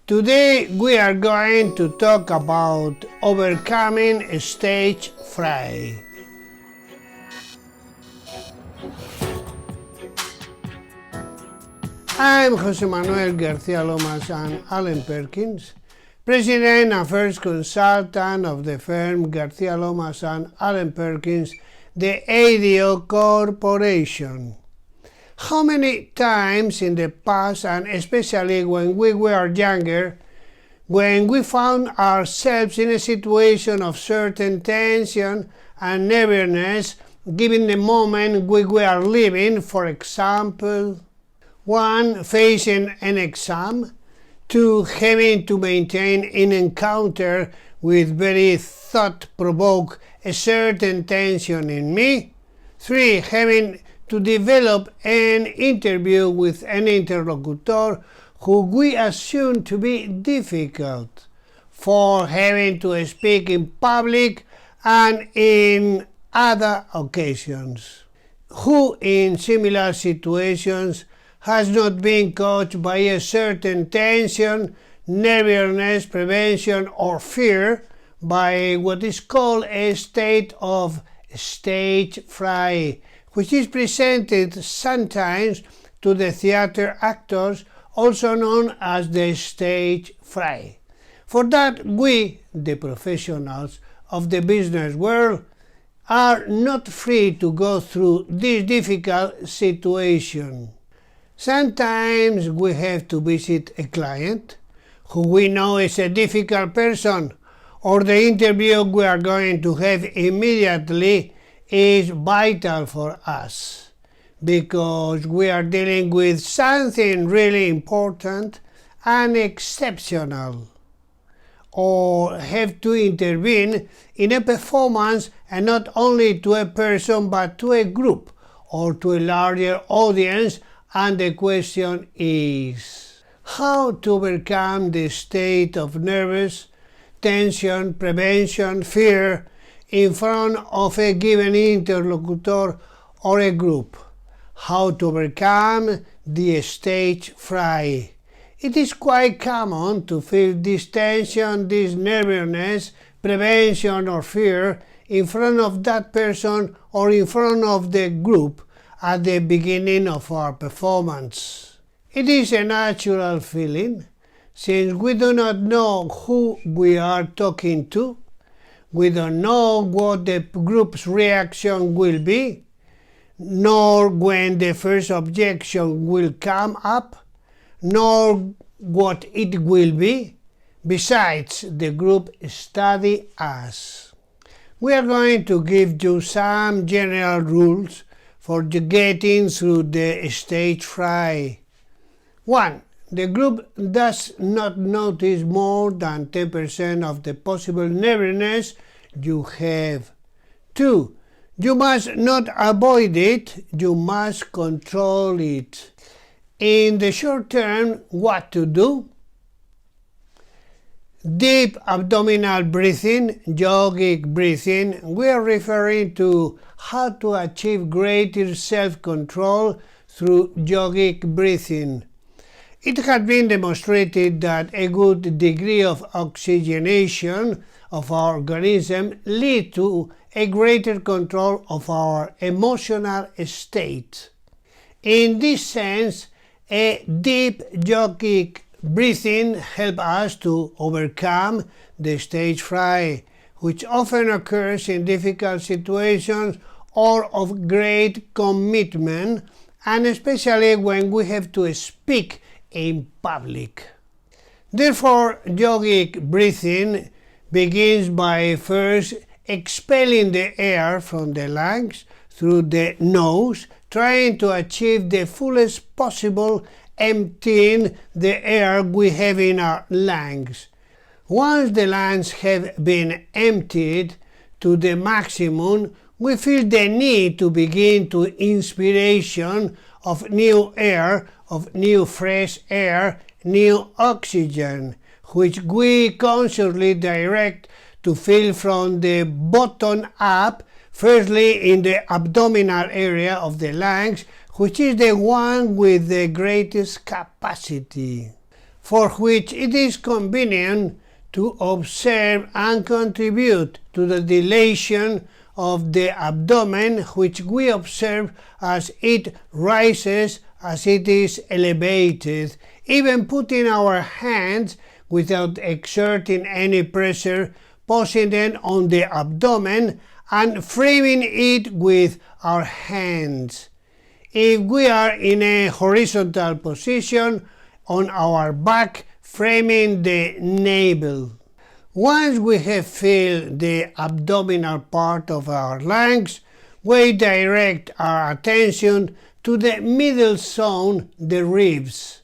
Today we are going to talk about overcoming stage fright. I'm José Manuel García-Lomas Allen-Perkins, President and first consultant of the firm García-Lomas Allen-Perkins, the ADO Corporation. How many times in the past, and especially when we were younger, when we found ourselves in a situation of certain tension and nervousness, given the moment we were living, for example, 1. Facing an exam, 2. Having to maintain an encounter with very thought-provoked a certain tension in me, 3. Having to develop an interview with an interlocutor who we assume to be difficult, 4. Having to speak in public and in other occasions. Who in similar situations has not been caught by a certain tension, nervousness, prevention, or fear by what is called a state of stage fright, which is presented sometimes to the theater actors, also known as the stage fright. For that, we, the professionals of the business world, are not free to go through this difficult situation. Sometimes we have to visit a client who we know is a difficult person, or the interview we are going to have immediately is vital for us because we are dealing with something really important and exceptional, or have to intervene in a performance and not only to a person but to a group or to a larger audience, and the question is how to overcome the state of nervous, tension, prevention, fear in front of a given interlocutor or a group. How to overcome the stage fright. It is quite common to feel this tension, this nervousness, prevention or fear in front of that person or in front of the group at the beginning of our performance. It is a natural feeling since we do not know who we are talking to. We don't know what the group's reaction will be, nor when the first objection will come up, nor what it will be. Besides, the group study us. We are going to give you some general rules for getting through the stage fright. 1. The group does not notice more than 10% of the possible nervousness you have. 2. You must not avoid it, you must control it. In the short term, what to do? Deep abdominal breathing, yogic breathing. We are referring to how to achieve greater self-control through yogic breathing. It has been demonstrated that a good degree of oxygenation of our organism leads to a greater control of our emotional state. In this sense, a deep yogic breathing helps us to overcome the stage fright, which often occurs in difficult situations or of great commitment, and especially when we have to speak in public. Therefore, yogic breathing begins by first expelling the air from the lungs through the nose, trying to achieve the fullest possible emptying the air we have in our lungs. Once the lungs have been emptied to the maximum, we feel the need to begin to inspiration of new air, of new fresh air, new oxygen, which we consciously direct to fill from the bottom up, firstly in the abdominal area of the lungs, which is the one with the greatest capacity. for which it is convenient to observe and contribute to the dilation of the abdomen, which we observe as it rises, as it is elevated, even putting our hands without exerting any pressure, posing them on the abdomen and framing it with our hands. If we are in a horizontal position, on our back, framing the navel. Once we have filled the abdominal part of our lungs, we direct our attention to the middle zone, the ribs,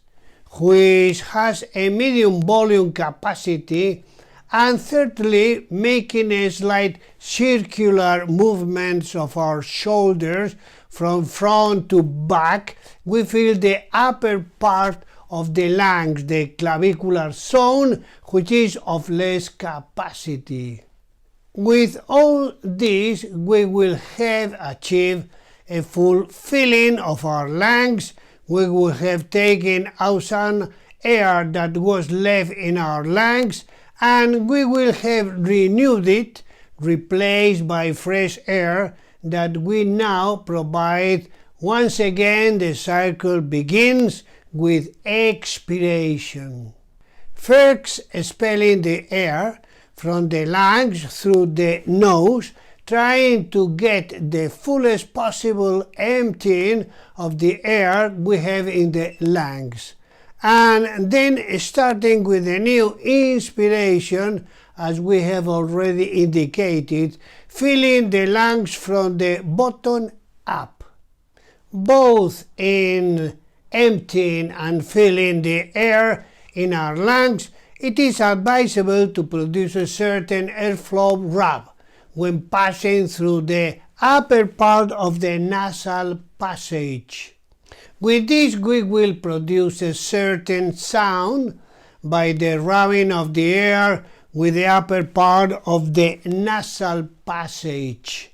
which has a medium volume capacity, and thirdly, making a slight circular movements of our shoulders from front to back, we feel the upper part of the lungs, the clavicular zone, which is of less capacity. With all this, we will have achieved a full filling of our lungs. We will have taken out some air that was left in our lungs, and we will have renewed it, replaced by fresh air that we now provide. Once again, the cycle begins with expiration. First, expelling the air from the lungs through the nose, trying to get the fullest possible emptying of the air we have in the lungs. And then starting with a new inspiration, as we have already indicated, filling the lungs from the bottom up. Both in emptying and filling the air in our lungs, it is advisable to produce a certain airflow rub when passing through the upper part of the nasal passage. With this, we will produce a certain sound by the rubbing of the air with the upper part of the nasal passage,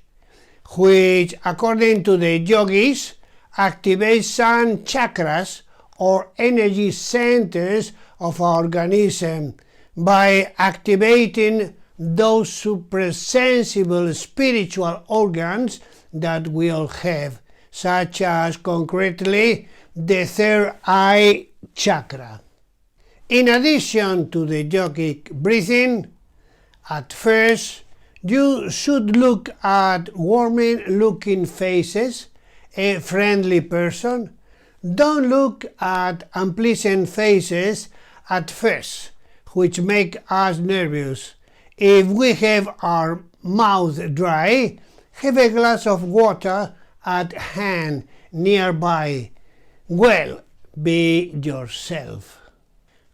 which, according to the yogis, activates some chakras or energy centers of our organism by activating those suprasensible spiritual organs that we all have, such as concretely the third eye chakra. In addition to the yogic breathing, at first you should look at warming looking faces, a friendly person. Don't look at unpleasant faces at first, which make us nervous. If we have our mouth dry, have a glass of water at hand nearby. Well, be yourself.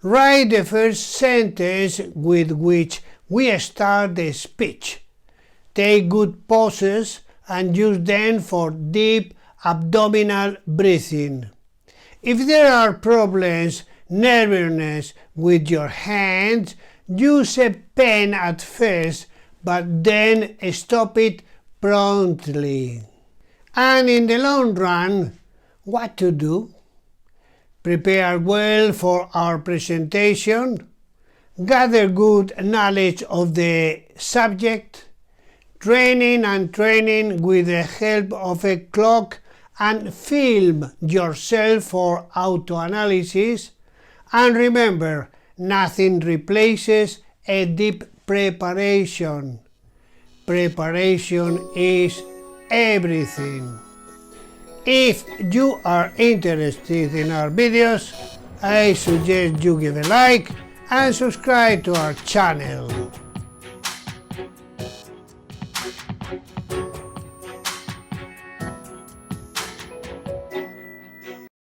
Write the first sentence with which we start the speech. Take good pauses and use them for deep abdominal breathing. If there are problems, nervousness with your hands, use a pen at first, but then stop it promptly. And in the long run, what to do? Prepare well for our presentation, gather good knowledge of the subject, training with the help of a clock, and film yourself for auto-analysis. And remember, nothing replaces a deep preparation. Preparation is everything. If you are interested in our videos, I suggest you give a like and subscribe to our channel.